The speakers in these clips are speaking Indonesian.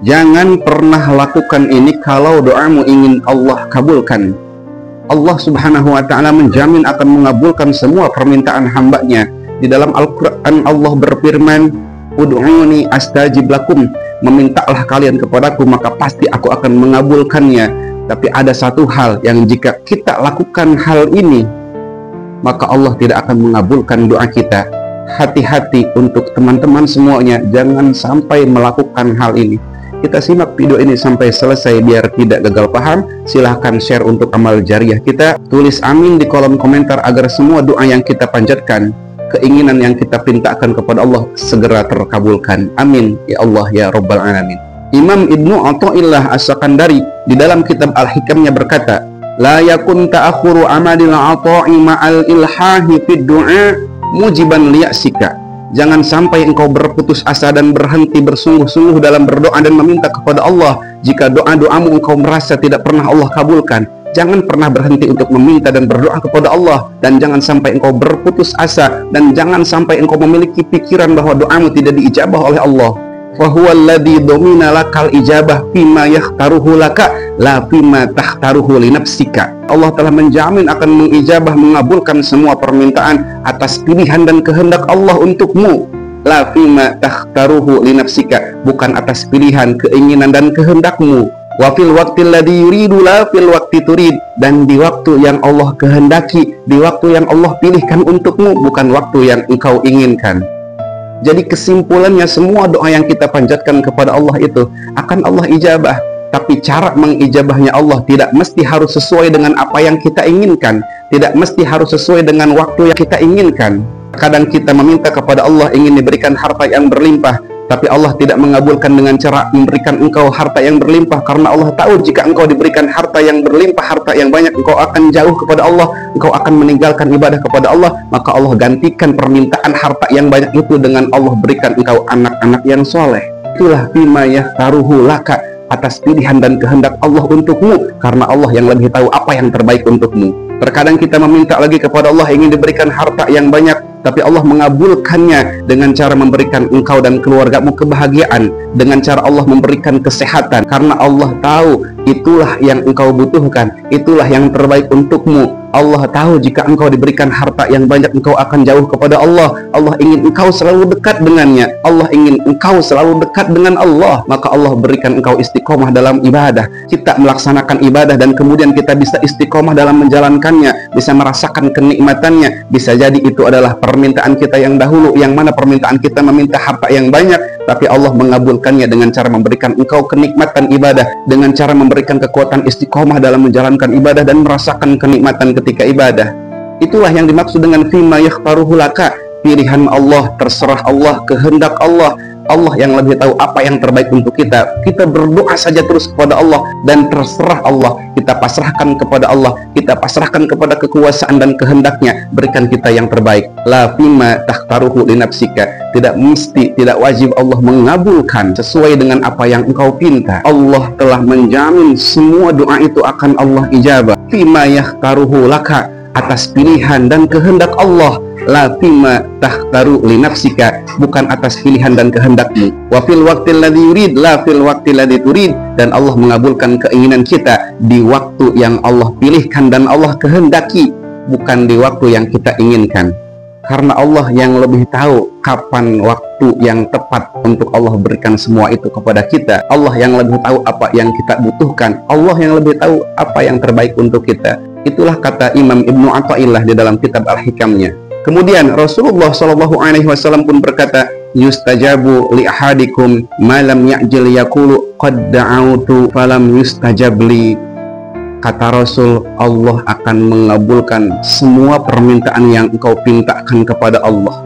Jangan pernah lakukan ini kalau doamu ingin Allah kabulkan. Allah Subhanahu wa ta'ala menjamin akan mengabulkan semua permintaan hambanya. Di dalam Al-Quran Allah berfirman, "Ud'uni astajib lakum." Memintalah kalian kepadaku, maka pasti aku akan mengabulkannya. Tapi ada satu hal yang jika kita lakukan hal ini, maka Allah tidak akan mengabulkan doa kita. Hati-hati untuk teman-teman semuanya, jangan sampai melakukan hal ini. Kita simak video ini sampai selesai biar tidak gagal paham. Silahkan share untuk amal jariah kita. Tulis amin di kolom komentar agar semua doa yang kita panjatkan, keinginan yang kita pintakan kepada Allah segera terkabulkan. Amin ya Allah ya Rabbal Alamin. Imam Ibnu Athaillah As-Sakandari di dalam kitab Al-Hikamnya berkata, "La yakun ta'akhuru amadil ata'i ma'al ilhahi fid du'a mujiban liya'sika." Jangan sampai engkau berputus asa dan berhenti bersungguh-sungguh dalam berdoa dan meminta kepada Allah jika doa-doamu engkau merasa tidak pernah Allah kabulkan. Jangan pernah berhenti untuk meminta dan berdoa kepada Allah, dan jangan sampai engkau berputus asa, dan jangan sampai engkau memiliki pikiran bahwa doamu tidak diijabah oleh Allah. Fahuwa alladhi domina lakal ijabah fima yakhtaruhu laka la fima takhtaruhu li nafsika. Allah telah menjamin akan mengijabah, mengabulkan semua permintaan atas pilihan dan kehendak Allah untukmu. La fima takhtaruhu li nafsika, bukan atas pilihan, keinginan dan kehendakmu. Wa fil waqtil ladzi yuridu la fil waqti turid, dan di waktu yang Allah kehendaki, di waktu yang Allah pilihkan untukmu, bukan waktu yang engkau inginkan. Jadi kesimpulannya, semua doa yang kita panjatkan kepada Allah itu akan Allah ijabah. Tapi cara mengijabahnya Allah tidak mesti harus sesuai dengan apa yang kita inginkan, tidak mesti harus sesuai dengan waktu yang kita inginkan. Kadang kita meminta kepada Allah ingin diberikan harta yang berlimpah, tapi Allah tidak mengabulkan dengan cara memberikan engkau harta yang berlimpah, karena Allah tahu jika engkau diberikan harta yang berlimpah, harta yang banyak, engkau akan jauh kepada Allah, engkau akan meninggalkan ibadah kepada Allah. Maka Allah gantikan permintaan harta yang banyak itu dengan Allah berikan engkau anak-anak yang soleh. Itulah bima yahtaruhu laka, atas pilihan dan kehendak Allah untukmu, karena Allah yang lebih tahu apa yang terbaik untukmu. Terkadang kita meminta lagi kepada Allah ingin diberikan harta yang banyak, tapi Allah mengabulkannya dengan cara memberikan engkau dan keluargamu kebahagiaan, dengan cara Allah memberikan kesehatan, karena Allah tahu itulah yang engkau butuhkan, itulah yang terbaik untukmu. Allah tahu jika engkau diberikan harta yang banyak, engkau akan jauh kepada Allah. Allah ingin engkau selalu dekat dengannya, Allah ingin engkau selalu dekat dengan Allah. Maka Allah berikan engkau istiqomah dalam ibadah. Kita melaksanakan ibadah dan kemudian kita bisa istiqomah dalam menjalankannya, bisa merasakan kenikmatannya. Bisa jadi itu adalah permintaan kita yang dahulu, yang mana permintaan kita meminta harta yang banyak, tapi Allah mengabulkannya dengan cara memberikan engkau kenikmatan ibadah, dengan cara memberikan kekuatan istiqomah dalam menjalankan ibadah dan merasakan kenikmatan ketika ibadah. Itulah yang dimaksud dengan fima yakhtaruhu laka, pilihan Allah, terserah Allah, kehendak Allah. Allah yang lebih tahu apa yang terbaik untuk kita. Kita berdoa saja terus kepada Allah dan terserah Allah. Kita pasrahkan kepada Allah, kita pasrahkan kepada kekuasaan dan kehendaknya. Berikan kita yang terbaik. La fima takhtaruhu li nafsika. Tidak mesti, tidak wajib Allah mengabulkan sesuai dengan apa yang engkau pinta. Allah telah menjamin semua doa itu akan Allah ijabah. Fima yakhtaruhu laka, atas pilihan dan kehendak Allah. La fima takhtaru li nafsika, bukan atas pilihan dan kehendakmu. Wa fil waqtil ladzi yurid la fil waqtil ladzi turid, dan Allah mengabulkan keinginan kita di waktu yang Allah pilihkan dan Allah kehendaki, bukan di waktu yang kita inginkan. Karena Allah yang lebih tahu kapan waktu yang tepat untuk Allah berikan semua itu kepada kita. Allah yang lebih tahu apa yang kita butuhkan. Allah yang lebih tahu apa yang terbaik untuk kita. Itulah kata Imam Ibnu Athaillah di dalam kitab Al-Hikamnya. Kemudian Rasulullah SAW pun berkata, "Yustajabu li ahadikum ma lam ya'jil yaqulu qad da'autu falam yustajab li." Kata Rasul, Allah akan mengabulkan semua permintaan yang engkau pintakan kepada Allah.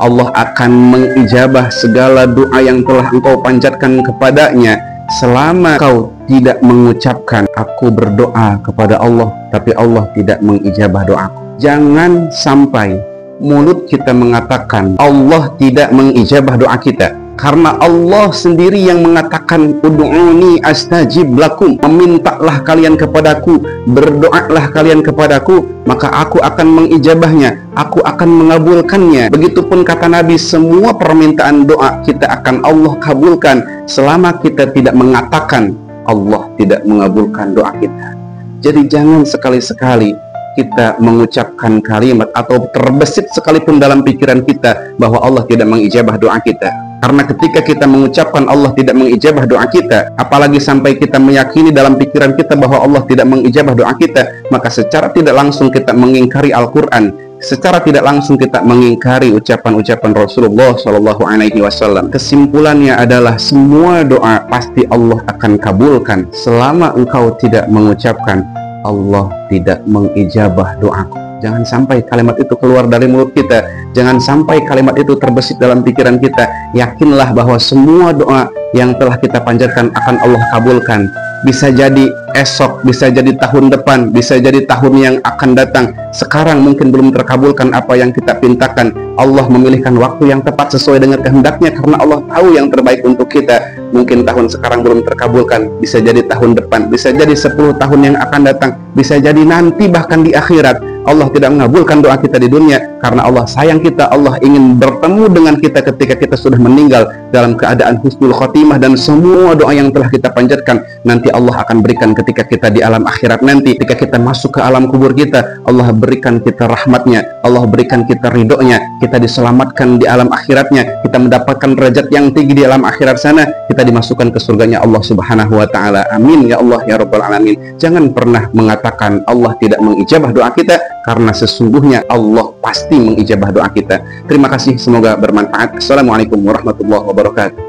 Allah akan mengijabah segala doa yang telah engkau panjatkan kepadanya, selama engkau tidak mengucapkan, "Aku berdoa kepada Allah," tapi Allah tidak mengijabah doaku. Jangan sampai mulut kita mengatakan Allah tidak mengijabah doa kita. Karena Allah sendiri yang mengatakan ud'uni astajib lakum, memintalah kalian kepadaku, berdoalah kalian kepadaku, maka aku akan mengijabahnya, aku akan mengabulkannya. Begitupun kata Nabi, semua permintaan doa kita akan Allah kabulkan selama kita tidak mengatakan Allah tidak mengabulkan doa kita. Jadi jangan sekali-sekali kita mengucapkan kalimat atau terbesit sekalipun dalam pikiran kita bahwa Allah tidak mengijabah doa kita. Karena ketika kita mengucapkan Allah tidak mengijabah doa kita, apalagi sampai kita meyakini dalam pikiran kita bahwa Allah tidak mengijabah doa kita, maka secara tidak langsung kita mengingkari Al-Quran, secara tidak langsung kita mengingkari ucapan-ucapan Rasulullah SAW. Kesimpulannya adalah semua doa pasti Allah akan kabulkan selama engkau tidak mengucapkan Allah tidak mengijabah doaku. Jangan sampai kalimat itu keluar dari mulut kita. Jangan sampai kalimat itu terbesit dalam pikiran kita. Yakinlah bahwa semua doa yang telah kita panjatkan akan Allah kabulkan. Bisa jadi esok, bisa jadi tahun depan, bisa jadi tahun yang akan datang. Sekarang mungkin belum terkabulkan apa yang kita pintakan. Allah memilihkan waktu yang tepat sesuai dengan kehendaknya, karena Allah tahu yang terbaik untuk kita. Mungkin tahun sekarang belum terkabulkan, bisa jadi tahun depan, bisa jadi 10 tahun yang akan datang, bisa jadi nanti bahkan di akhirat Allah tidak mengabulkan doa kita di dunia, karena Allah sayang kita. Allah ingin bertemu dengan kita ketika kita sudah meninggal dalam keadaan husnul khotimah, dan semua doa yang telah kita panjatkan nanti Allah akan berikan ketika kita di alam akhirat nanti. Ketika kita masuk ke alam kubur kita, Allah berikan kita rahmatnya, Allah berikan kita ridhonya, kita diselamatkan di alam akhiratnya, kita mendapatkan derajat yang tinggi di alam akhirat sana, kita dimasukkan ke surganya Allah Subhanahu wa Ta'ala. Amin ya Allah ya Rabbal Alamin. Jangan pernah mengatakan Allah tidak mengijabah doa kita, karena sesungguhnya Allah pasti mengijabah doa kita. Terima kasih, semoga bermanfaat. Assalamualaikum warahmatullahi wabarakatuh.